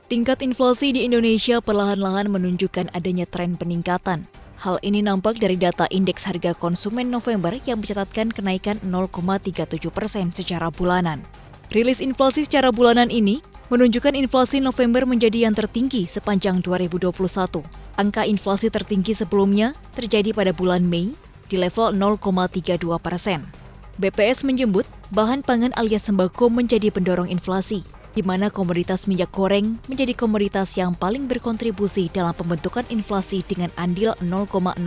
Tingkat inflasi di Indonesia perlahan-lahan menunjukkan adanya tren peningkatan. Hal ini nampak dari data indeks harga konsumen November yang mencatatkan kenaikan 0,37% secara bulanan. Rilis inflasi secara bulanan ini menunjukkan inflasi November menjadi yang tertinggi sepanjang 2021. Angka inflasi tertinggi sebelumnya terjadi pada bulan Mei di level 0,32%. BPS menyebut bahan pangan alias sembako menjadi pendorong inflasi, di mana komoditas minyak goreng menjadi komoditas yang paling berkontribusi dalam pembentukan inflasi dengan andil 0,08%,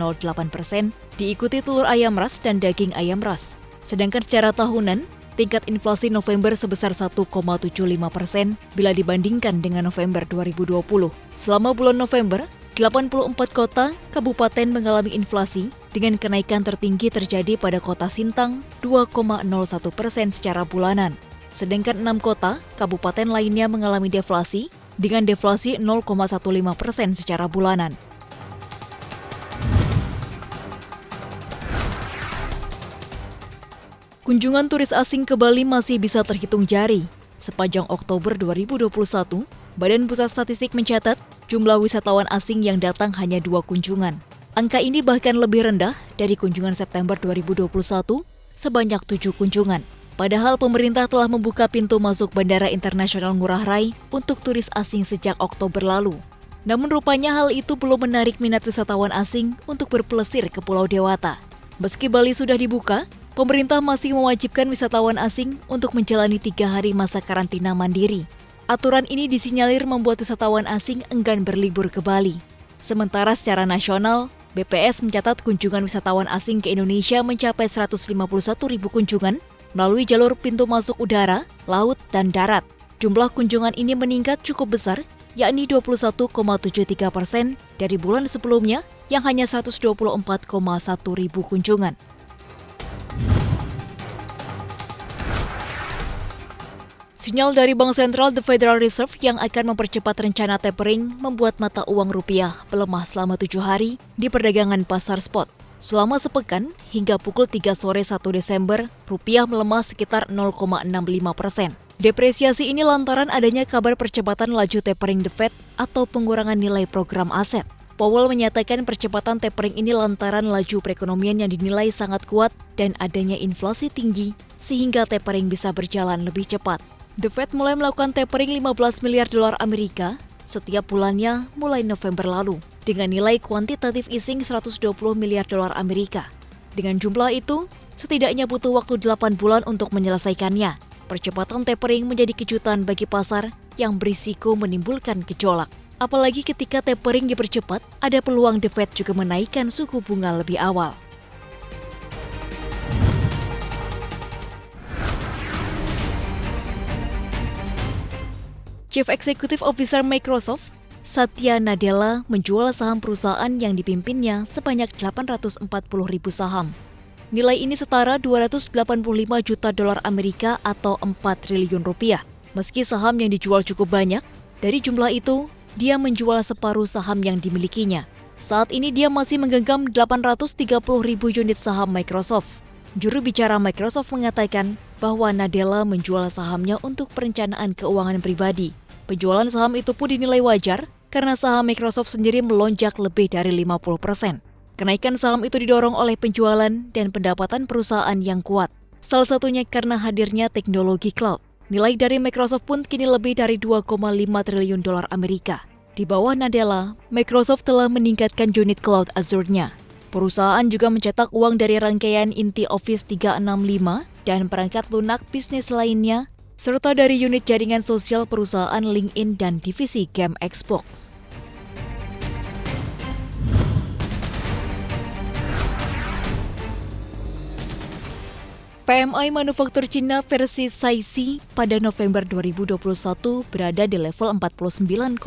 diikuti telur ayam ras dan daging ayam ras. Sedangkan secara tahunan, tingkat inflasi November sebesar 1,75% bila dibandingkan dengan November 2020. Selama bulan November, 84 kota, kabupaten mengalami inflasi dengan kenaikan tertinggi terjadi pada kota Sintang 2,01% secara bulanan. Sedangkan 6 kota, kabupaten lainnya mengalami deflasi dengan deflasi 0,15% secara bulanan. Kunjungan turis asing ke Bali masih bisa terhitung jari. Sepanjang Oktober 2021, Badan Pusat Statistik mencatat jumlah wisatawan asing yang datang hanya 2 kunjungan. Angka ini bahkan lebih rendah dari kunjungan September 2021 sebanyak 7 kunjungan. Padahal pemerintah telah membuka pintu masuk Bandara Internasional Ngurah Rai untuk turis asing sejak Oktober lalu. Namun rupanya hal itu belum menarik minat wisatawan asing untuk berpelesir ke Pulau Dewata. Meski Bali sudah dibuka, pemerintah masih mewajibkan wisatawan asing untuk menjalani 3 hari masa karantina mandiri. Aturan ini disinyalir membuat wisatawan asing enggan berlibur ke Bali. Sementara secara nasional, BPS mencatat kunjungan wisatawan asing ke Indonesia mencapai 151.000 kunjungan melalui jalur pintu masuk udara, laut, dan darat. Jumlah kunjungan ini meningkat cukup besar, yakni 21,73% dari bulan sebelumnya yang hanya 124,1 ribu kunjungan. Sinyal dari Bank Sentral The Federal Reserve yang akan mempercepat rencana tapering membuat mata uang rupiah melemah selama 7 hari di perdagangan pasar spot. Selama sepekan, hingga pukul 3 sore 1 Desember, rupiah melemah sekitar 0,65%. Depresiasi ini lantaran adanya kabar percepatan laju tapering The Fed atau pengurangan nilai program aset. Powell menyatakan percepatan tapering ini lantaran laju perekonomian yang dinilai sangat kuat dan adanya inflasi tinggi, sehingga tapering bisa berjalan lebih cepat. The Fed mulai melakukan tapering 15 miliar dolar Amerika setiap bulannya mulai November lalu, dengan nilai kuantitatif easing 120 miliar dolar Amerika. Dengan jumlah itu, setidaknya butuh waktu 8 bulan untuk menyelesaikannya. Percepatan tapering menjadi kejutan bagi pasar yang berisiko menimbulkan gejolak. Apalagi ketika tapering dipercepat, ada peluang The Fed juga menaikkan suku bunga lebih awal. Chief Executive Officer Microsoft, Satya Nadella, menjual saham perusahaan yang dipimpinnya sebanyak 840.000 saham. Nilai ini setara 285 juta dolar Amerika atau 4 triliun rupiah. Meski saham yang dijual cukup banyak, dari jumlah itu, dia menjual separuh saham yang dimilikinya. Saat ini dia masih menggenggam 830.000 unit saham Microsoft. Juru bicara Microsoft mengatakan bahwa Nadella menjual sahamnya untuk perencanaan keuangan pribadi. Penjualan saham itu pun dinilai wajar karena saham Microsoft sendiri melonjak lebih dari 50%. Kenaikan saham itu didorong oleh penjualan dan pendapatan perusahaan yang kuat. Salah satunya karena hadirnya teknologi cloud. Nilai dari Microsoft pun kini lebih dari 2,5 triliun dolar Amerika. Di bawah Nadella, Microsoft telah meningkatkan unit cloud Azure-nya. Perusahaan juga mencetak uang dari rangkaian inti Office 365 dan perangkat lunak bisnis lainnya, serta dari unit jaringan sosial perusahaan LinkedIn dan divisi game Xbox. PMI manufaktur Cina versi Caixin pada November 2021 berada di level 49,9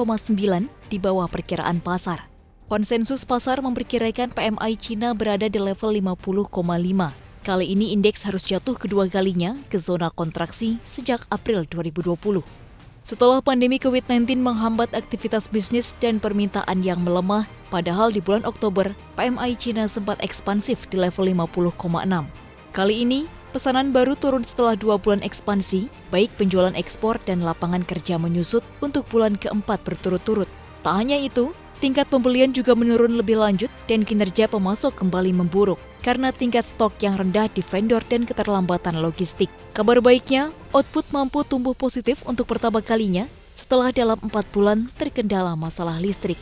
di bawah perkiraan pasar. Konsensus pasar memperkirakan PMI Cina berada di level 50,5. Kali ini indeks harus jatuh kedua kalinya ke zona kontraksi sejak April 2020. Setelah pandemi COVID-19 menghambat aktivitas bisnis dan permintaan yang melemah, padahal di bulan Oktober, PMI Cina sempat ekspansif di level 50,6. Kali ini, Pesanan baru turun setelah 2 bulan ekspansi, baik penjualan ekspor dan lapangan kerja menyusut untuk bulan keempat berturut-turut. Tak hanya itu, tingkat pembelian juga menurun lebih lanjut dan kinerja pemasok kembali memburuk karena tingkat stok yang rendah di vendor dan keterlambatan logistik. Kabar baiknya, output mampu tumbuh positif untuk pertama kalinya setelah dalam 4 bulan terkendala masalah listrik.